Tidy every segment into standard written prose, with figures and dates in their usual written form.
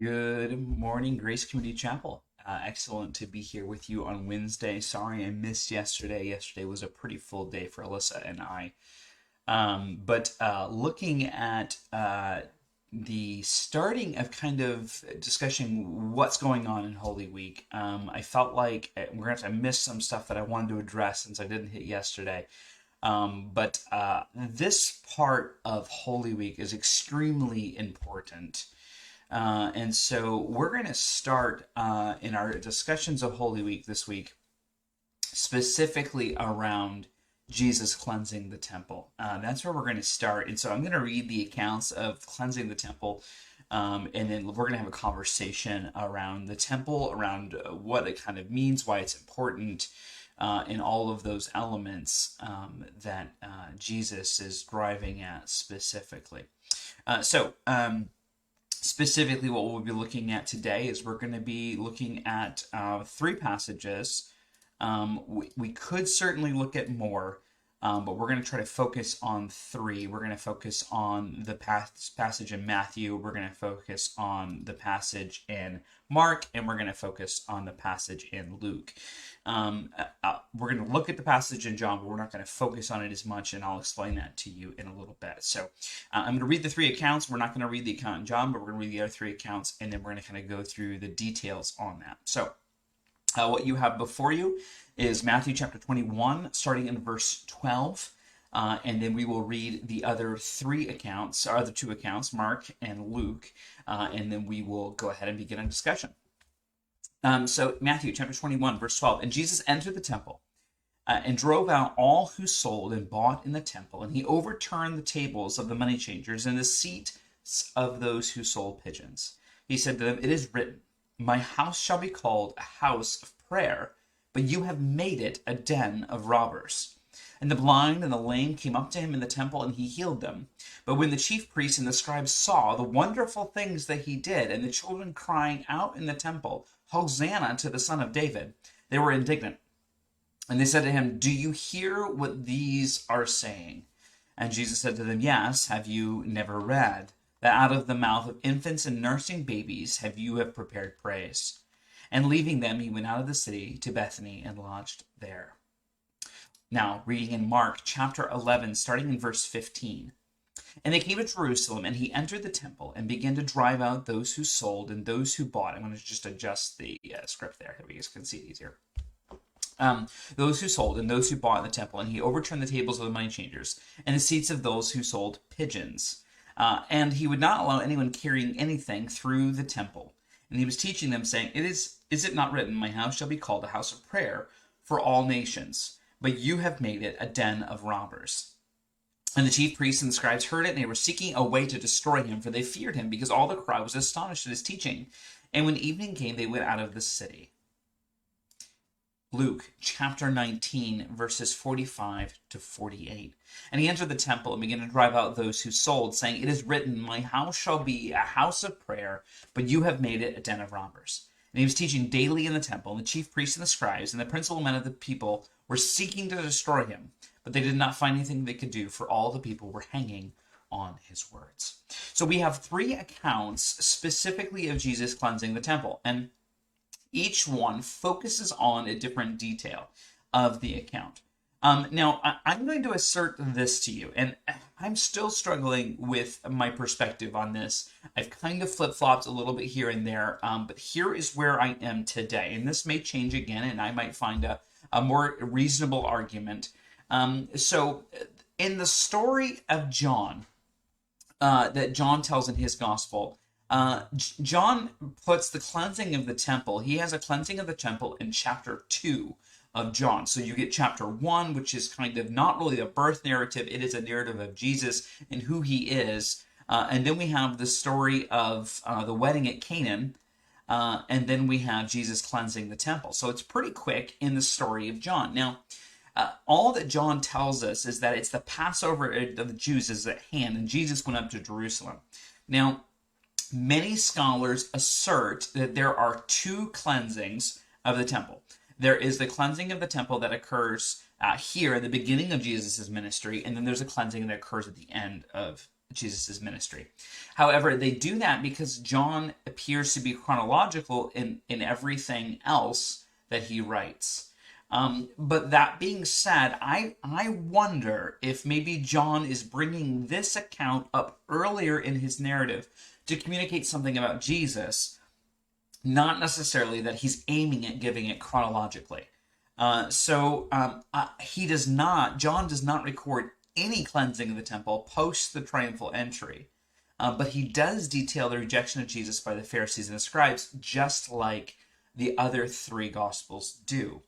Good morning, Grace Community Chapel. Excellent to be here with you on Wednesday. Sorry I missed yesterday. Yesterday was a pretty full day for Alyssa and I. But looking at the starting of kind of discussing what's going on in Holy Week, I felt like we're going to have to miss some stuff that I wanted to address since I didn't hit yesterday. But this part of Holy Week is extremely important. And so we're going to start in our discussions of Holy Week this week, specifically around Jesus cleansing the temple. That's where we're going to start. And so I'm going to read the accounts of cleansing the temple. And then we're going to have a conversation around the temple, around what it kind of means, why it's important, and all of those elements that Jesus is driving at specifically. Specifically, what we'll be looking at today is we're going to be looking at three passages. We could certainly look at more, but we're going to try to focus on three. We're going to focus on the passage in Matthew, we're going to focus on the passage in Mark, and we're going to focus on the passage in Luke. We're going to look at the passage in John, but we're not going to focus on it as much, and I'll explain that to you in a little bit. So I'm going to read the three accounts. We're not going to read the account in John, but we're going to read the other three accounts, and then we're going to kind of go through the details on that. So what you have before you is Matthew chapter 21, starting in verse 12. And then we will read the other three accounts, or other two accounts, Mark and Luke, and then we will go ahead and begin a discussion. So Matthew chapter 21, verse 12. And Jesus entered the temple and drove out all who sold and bought in the temple, and he overturned the tables of the money changers and the seats of those who sold pigeons. He said to them, "It is written, my house shall be called a house of prayer, but you have made it a den of robbers." And the blind and the lame came up to him in the temple, and he healed them. But when the chief priests and the scribes saw the wonderful things that he did, and the children crying out in the temple, "Hosanna to the Son of David," they were indignant. And they said to him, "Do you hear what these are saying?" And Jesus said to them, "Yes, have you never read that out of the mouth of infants and nursing babies have prepared praise?" And leaving them, he went out of the city to Bethany and lodged there. Now, reading in Mark chapter 11, starting in verse 15. And they came to Jerusalem, and he entered the temple and began to drive out those who sold and those who bought. I'm going to just adjust the script there so we guys can see it easier. Those who sold and those who bought in the temple, and he overturned the tables of the money changers and the seats of those who sold pigeons. And he would not allow anyone carrying anything through the temple. And he was teaching them, saying, Is it not written, my house shall be called a house of prayer for all nations, but you have made it a den of robbers. And the chief priests and the scribes heard it, and they were seeking a way to destroy him, for they feared him, because all the crowd was astonished at his teaching. And when evening came, they went out of the city. Luke chapter 19, verses 45 to 48. And he entered the temple and began to drive out those who sold, saying, "It is written, my house shall be a house of prayer, but you have made it a den of robbers." And he was teaching daily in the temple, and the chief priests and the scribes and the principal men of the people were seeking to destroy him, but they did not find anything they could do, for all the people were hanging on his words. So we have three accounts specifically of Jesus cleansing the temple, and each one focuses on a different detail of the account. Now, I'm going to assert this to you, and I'm still struggling with my perspective on this. I've kind of flip-flopped a little bit here and there, but here is where I am today, and this may change again, and I might find a more reasonable argument. So, in the story of John, that John tells in his gospel, John puts the cleansing of the temple. He has a cleansing of the temple in chapter 2 of John. So you get chapter 1, which is kind of not really a birth narrative. It is a narrative of Jesus and who he is. And then we have the story of the wedding at Canaan. And then we have Jesus cleansing the temple. So it's pretty quick in the story of John. Now, all that John tells us is that it's the Passover of the Jews is at hand, and Jesus went up to Jerusalem. Now, many scholars assert that there are two cleansings of the temple. There is the cleansing of the temple that occurs here at the beginning of Jesus' ministry, and then there's a cleansing that occurs at the end of Jesus' ministry. However, they do that because John appears to be chronological in everything else that he writes. But that being said, I wonder if maybe John is bringing this account up earlier in his narrative to communicate something about Jesus, not necessarily that he's aiming at giving it chronologically. John does not record any cleansing of the temple post the triumphal entry. But he does detail the rejection of Jesus by the Pharisees and the scribes, just like the other three gospels do.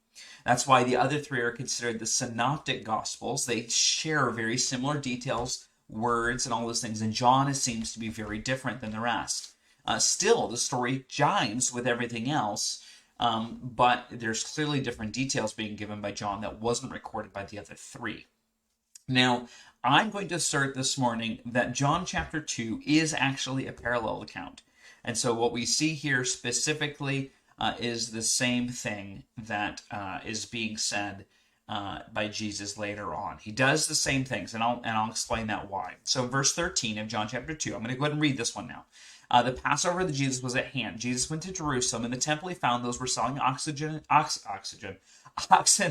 That's why the other three are considered the synoptic gospels. They share very similar details, words, and all those things, and John seems to be very different than the rest. Still, the story jives with everything else, but there's clearly different details being given by John that wasn't recorded by the other three. Now, I'm going to assert this morning that John chapter 2 is actually a parallel account. And so what we see here specifically is the same thing that is being said by Jesus later on. He does the same things, and I'll explain that why. So verse 13 of John chapter 2, I'm going to go ahead and read this one now. The Passover of Jesus was at hand. Jesus went to Jerusalem. In the temple he found those were selling oxen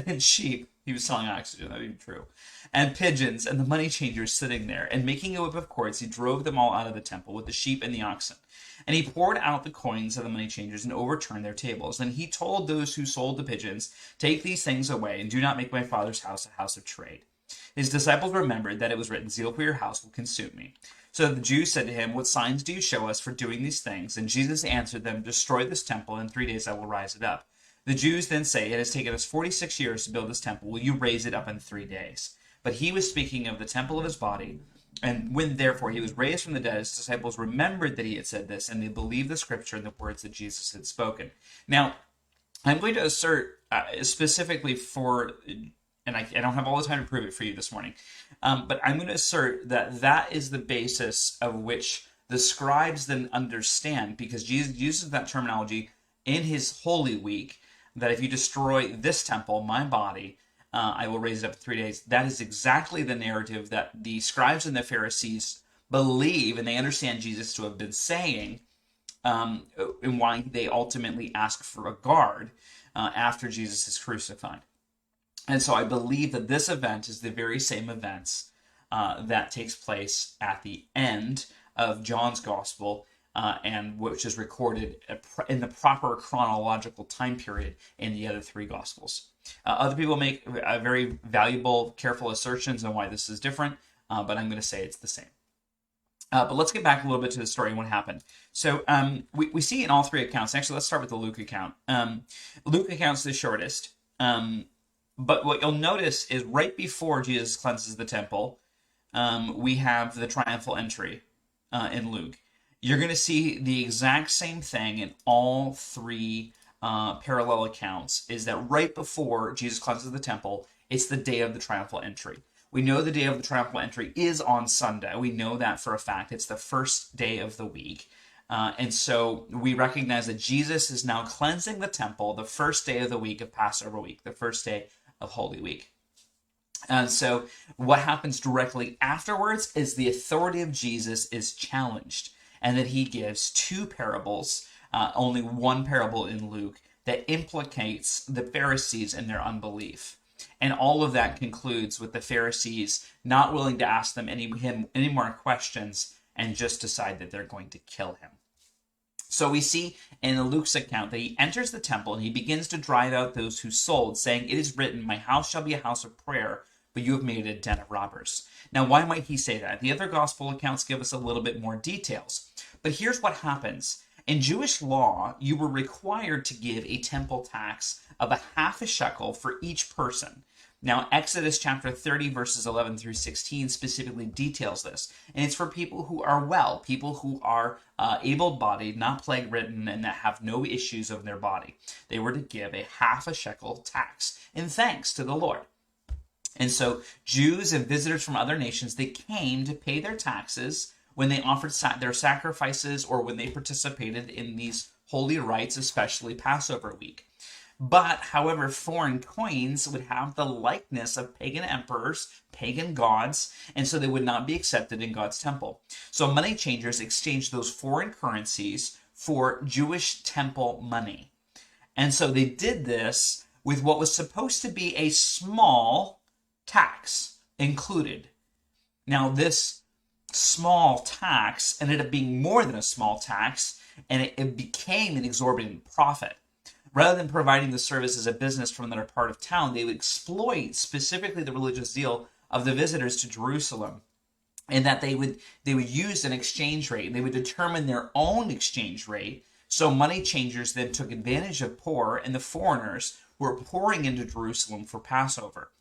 and sheep. He was selling oxygen, that would be true. And pigeons, and the money changers sitting there. And making a whip of cords, he drove them all out of the temple with the sheep and the oxen. And he poured out the coins of the money changers and overturned their tables. And he told those who sold the pigeons, "Take these things away, and do not make my Father's house a house of trade." His disciples remembered that it was written, "Zeal for your house will consume me." So the Jews said to him, "What signs do you show us for doing these things?" And Jesus answered them, "Destroy this temple, and in 3 days I will rise it up." The Jews then say, "It has taken us 46 years to build this temple. Will you raise it up in 3 days?" But he was speaking of the temple of his body. And when therefore he was raised from the dead, his disciples remembered that he had said this, and they believed the scripture and the words that Jesus had spoken. Now, I'm going to assert specifically for, and I don't have all the time to prove it for you this morning, but I'm going to assert that that is the basis of which the scribes then understand, because Jesus uses that terminology in his Holy Week, that if you destroy this temple, my body, I will raise it up in 3 days. That is exactly the narrative that the scribes and the Pharisees believe, and they understand Jesus to have been saying, and why they ultimately ask for a guard after Jesus is crucified. And so I believe that this event is the very same events that takes place at the end of John's Gospel, and which is recorded in the proper chronological time period in the other three Gospels. Other people make very valuable, careful assertions on why this is different, but I'm going to say it's the same. But let's get back a little bit to the story and what happened. So we see in all three accounts, actually let's start with the Luke account. Luke account's the shortest, but what you'll notice is right before Jesus cleanses the temple, we have the triumphal entry in Luke. You're going to see the exact same thing in all three parallel accounts, is that right before Jesus cleanses the temple, it's the day of the triumphal entry. We know the day of the triumphal entry is on Sunday. We know that for a fact. It's the first day of the week. And so we recognize that Jesus is now cleansing the temple the first day of the week of Passover week, the first day of Holy Week. And so what happens directly afterwards is the authority of Jesus is challenged, and that he gives two parables, only one parable in Luke, that implicates the Pharisees and their unbelief. And all of that concludes with the Pharisees not willing to ask them any more questions and just decide that they're going to kill him. So we see in Luke's account that he enters the temple and he begins to drive out those who sold, saying, "It is written, my house shall be a house of prayer, but you have made it a den of robbers." Now, why might he say that? The other gospel accounts give us a little bit more details. But here's what happens. In Jewish law, you were required to give a temple tax of a half a shekel for each person. Now, Exodus chapter 30, verses 11 through 16 specifically details this. And it's for people who are well, people who are able-bodied, not plague-ridden, and that have no issues of their body. They were to give a half a shekel tax in thanks to the Lord. And so Jews and visitors from other nations, they came to pay their taxes when they offered their sacrifices or when they participated in these holy rites, especially Passover week. But, however, foreign coins would have the likeness of pagan emperors, pagan gods, and so they would not be accepted in God's temple. So money changers exchanged those foreign currencies for Jewish temple money. And so they did this with what was supposed to be a small tax included. Now, this small tax ended up being more than a small tax, and it became an exorbitant profit. Rather than providing the service as a business from another part of town, they would exploit specifically the religious zeal of the visitors to Jerusalem, and that they would use an exchange rate. They would determine their own exchange rate. So money changers then took advantage of poor and the foreigners who were pouring into Jerusalem for Passover.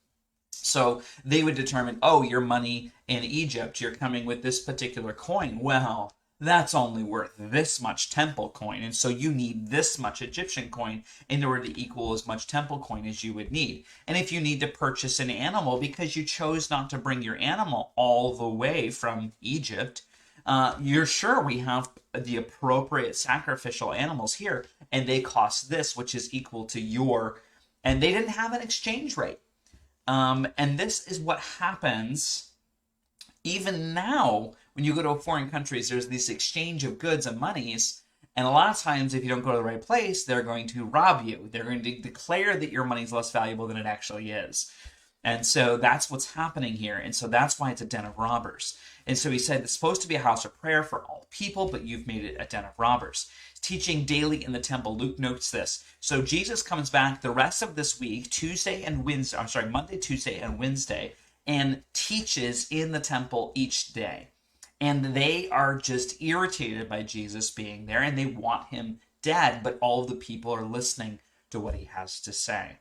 So they would determine, oh, your money in Egypt, you're coming with this particular coin. Well, that's only worth this much temple coin, and so you need this much Egyptian coin in order to equal as much temple coin as you would need. And if you need to purchase an animal because you chose not to bring your animal all the way from Egypt, you're sure we have the appropriate sacrificial animals here, and they cost this, which is equal to your, and they didn't have an exchange rate. And this is what happens even now. When you go to foreign countries, there's this exchange of goods and monies, and a lot of times if you don't go to the right place, they're going to rob you. They're going to declare that your money is less valuable than it actually is. And so that's what's happening here, and so that's why it's a den of robbers. And so he said it's supposed to be a house of prayer for all people, but you've made it a den of robbers. Teaching daily in the temple. Luke notes this. So Jesus comes back the rest of this week, Monday, Tuesday, and Wednesday, and teaches in the temple each day. And they are just irritated by Jesus being there, and they want him dead, but all of the people are listening to what he has to say.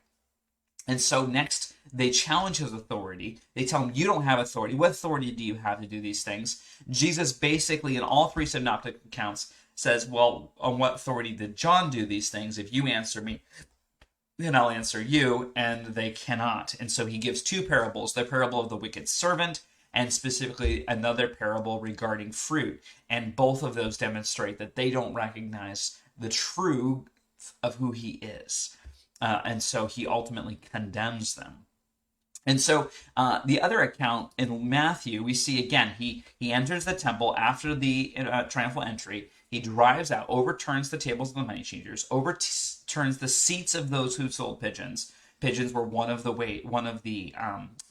And so next, they challenge his authority. They tell him, you don't have authority. What authority do you have to do these things? Jesus basically, in all three synoptic accounts, says, well, on what authority did John do these things? If you answer me, then I'll answer you. And they cannot. And so he gives two parables, the parable of the wicked servant, and specifically another parable regarding fruit. And both of those demonstrate that they don't recognize the truth of who he is. And so he ultimately condemns them. And so the other account in Matthew, we see again, he enters the temple after the triumphal entry. He drives out, overturns the tables of the money changers, overturns the seats of those who sold pigeons. Pigeons were one of the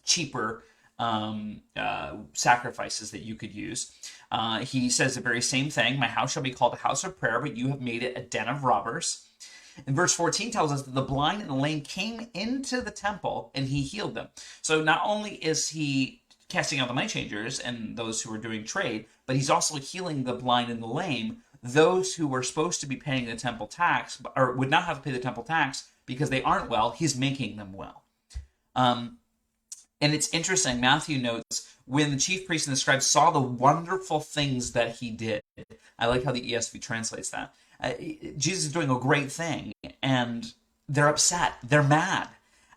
cheaper sacrifices that you could use. He says the very same thing. My house shall be called a house of prayer, but you have made it a den of robbers. And verse 14 tells us that the blind and the lame came into the temple and he healed them. So not only is he casting out the money changers and those who are doing trade, but he's also healing the blind and the lame, those who were supposed to be paying the temple tax, or would not have to pay the temple tax because they aren't well. He's making them well. And it's interesting, Matthew notes, when the chief priests and the scribes saw the wonderful things that he did, I like how the ESV translates that. Jesus is doing a great thing, and they're upset. They're mad.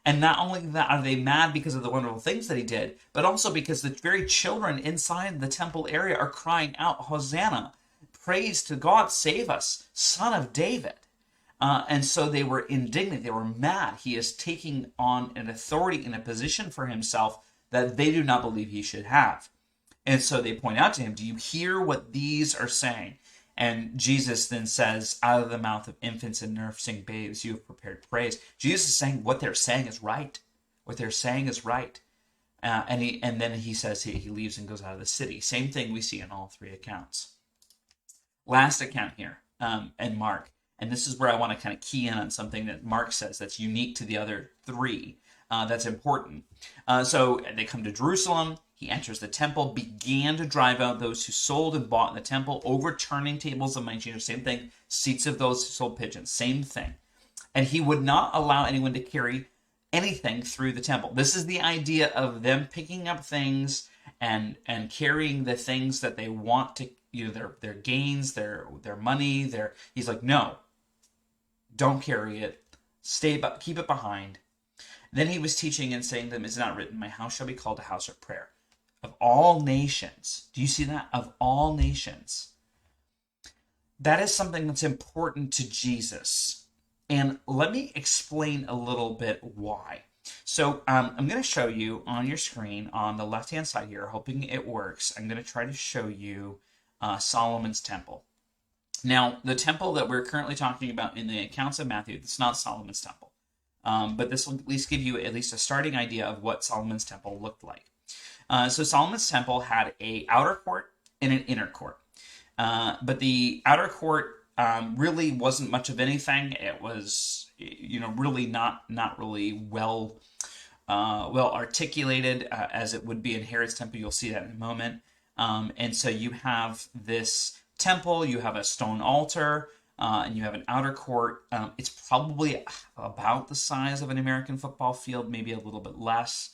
And not only that are they mad because of the wonderful things that he did, but also because the very children inside the temple area are crying out, Hosanna, praise to God, save us, Son of David. And so they were indignant. They were mad. He is taking on an authority and a position for himself that they do not believe he should have. And so they point out to him, do you hear what these are saying? And Jesus then says, out of the mouth of infants and nursing babes, you have prepared praise. Jesus is saying what they're saying is right. What they're saying is right. And then he says he leaves and goes out of the city. Same thing we see in all three accounts. Last account here, in Mark. And this is where I want to kind of key in on something that Mark says that's unique to the other three. That's important. So they come to Jerusalem. He enters the temple, began to drive out those who sold and bought in the temple, overturning tables of money changers. Same thing. Seats of those who sold pigeons. Same thing. And he would not allow anyone to carry anything through the temple. This is the idea of them picking up things and carrying the things that they want to, their gains, their money. He's like, no, don't carry it. Keep it behind. Then he was teaching and saying to them, "Is it not written, my house shall be called a house of prayer of all nations." Do you see that? Of all nations. That is something that's important to Jesus. And let me explain a little bit why. So I'm going to show you on your screen on the left-hand side here, hoping it works. I'm going to try to show you Solomon's temple. Now, the temple that we're currently talking about in the accounts of Matthew, it's not Solomon's temple. But this will at least give you at least a starting idea of what Solomon's temple looked like. So Solomon's temple had a outer court and an inner court. But the outer court really wasn't much of anything. It was, really not really well articulated as it would be in Herod's temple. You'll see that in a moment. And so you have this temple, you have a stone altar, and you have an outer court. It's probably about the size of an American football field, maybe a little bit less.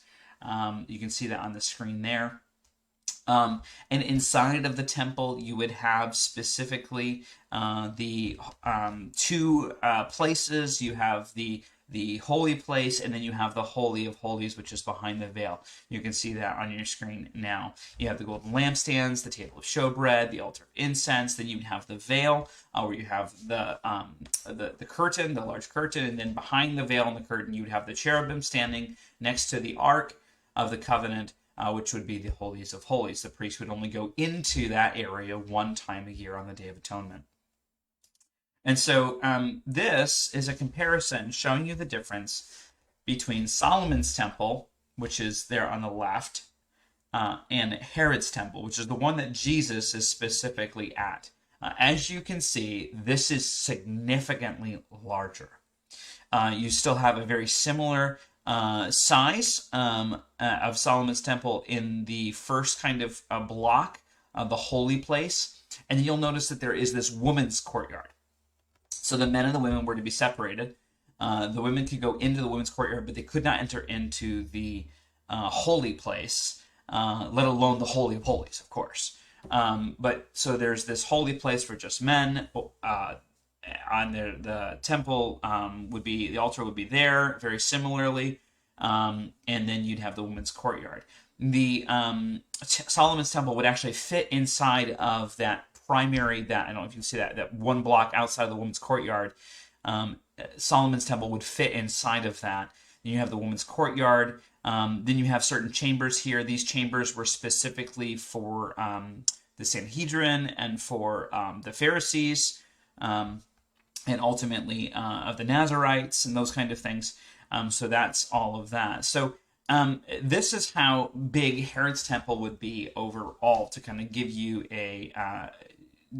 You can see that on the screen there. And inside of the temple, you would have specifically the two places. You have the holy place, and then you have the Holy of Holies, which is behind the veil. You can see that on your screen now. You have the golden lampstands, the table of showbread, the altar of incense. Then you have the veil, where you have the curtain, the large curtain, and then behind the veil and the curtain, you would have the cherubim standing next to the Ark of the Covenant, which would be the Holies of Holies. The priest would only go into that area one time a year on the Day of Atonement. And so this is a comparison showing you the difference between Solomon's temple, which is there on the left, and Herod's temple, which is the one that Jesus is specifically at. As you can see, this is significantly larger. You still have a very similar size of Solomon's temple in the first kind of block, the holy place. And you'll notice that there is this women's courtyard. So the men and the women were to be separated. The women could go into the women's courtyard, but they could not enter into the holy place, let alone the Holy of Holies, of course. But so there's this holy place for just men. On the temple would be, the altar would be there very similarly, and then you'd have the women's courtyard. The Solomon's temple would actually fit inside of that primary, that I don't know if you can see that one block outside of the women's courtyard. Solomon's temple would fit inside of that. Then you have the women's courtyard. Then you have certain chambers here. These chambers were specifically for the Sanhedrin and for the Pharisees. And ultimately of the Nazarites and those kind of things. So that's all of that. So this is how big Herod's temple would be overall, to kind of give you a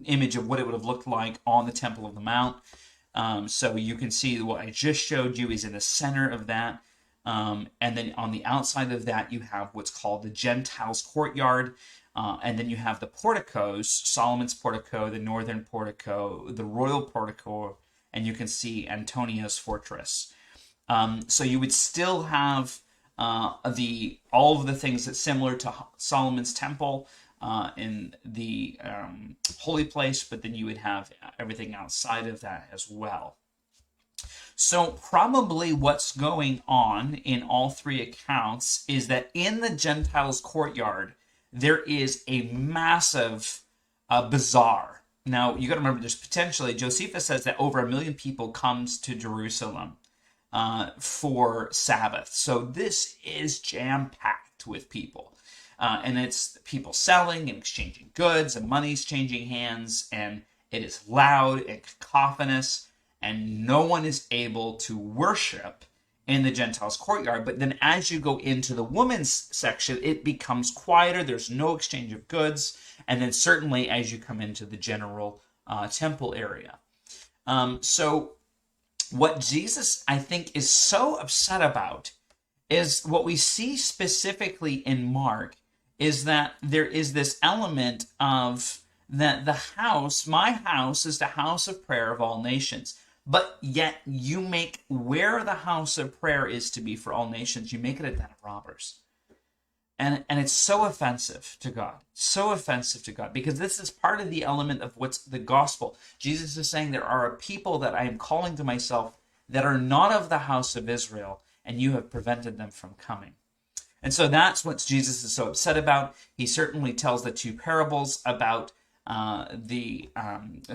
image of what it would have looked like on the Temple of the Mount. So you can see what I just showed you is in the center of that. And then on the outside of that, you have what's called the Gentiles' courtyard. And then you have the porticos, Solomon's portico, the northern portico, the royal portico, and you can see Antonia's fortress. So you would still have all of the things that's similar to Solomon's temple in the holy place, but then you would have everything outside of that as well. So probably what's going on in all three accounts is that in the Gentiles' courtyard, there is a massive bazaar. Now, you got to remember, there's potentially, Josephus says that over 1 million people comes to Jerusalem for Sabbath. So this is jam-packed with people. And it's people selling and exchanging goods, and money's changing hands, and it is loud and cacophonous, and no one is able to worship in the Gentiles' courtyard. But then as you go into the women's section, it becomes quieter. There's no exchange of goods. And then certainly as you come into the general temple area. So what Jesus, I think, is so upset about is what we see specifically in Mark is that there is this element of that the house, my house, is the house of prayer of all nations. But yet you make where the house of prayer is to be for all nations, you make it a den of robbers. And it's so offensive to God. So offensive to God. Because this is part of the element of what's the gospel. Jesus is saying there are a people that I am calling to myself that are not of the house of Israel, and you have prevented them from coming. And so that's what Jesus is so upset about. He certainly tells the two parables about the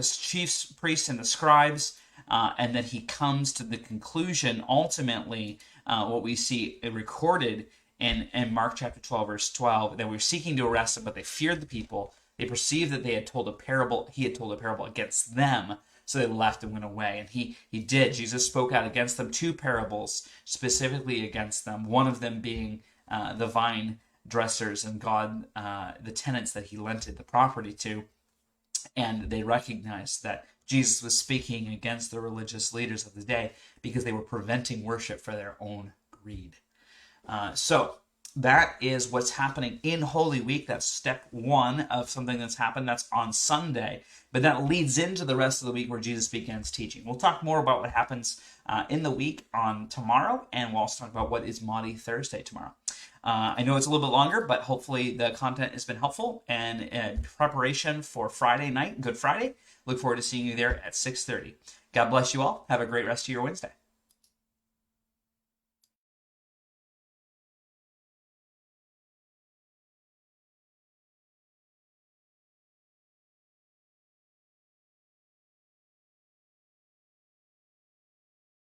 chief priests and the scribes, and then he comes to the conclusion, ultimately, what we see recorded in Mark chapter 12, verse 12, that we're seeking to arrest him, but they feared the people. They perceived that they had told a parable, he had told a parable against them, so they left and went away. And he did. Jesus spoke out against them 2 parables, specifically against them, one of them being the vine dressers and God, the tenants that he rented the property to. And they recognized that Jesus was speaking against the religious leaders of the day because they were preventing worship for their own greed. So that is what's happening in Holy Week. That's step 1 of something that's happened. That's on Sunday. But that leads into the rest of the week where Jesus begins teaching. We'll talk more about what happens in the week on tomorrow, and we'll also talk about what is Maundy Thursday tomorrow. I know it's a little bit longer, but hopefully the content has been helpful and in preparation for Friday night, Good Friday. Look forward to seeing you there at 6:30. God bless you all. Have a great rest of your Wednesday.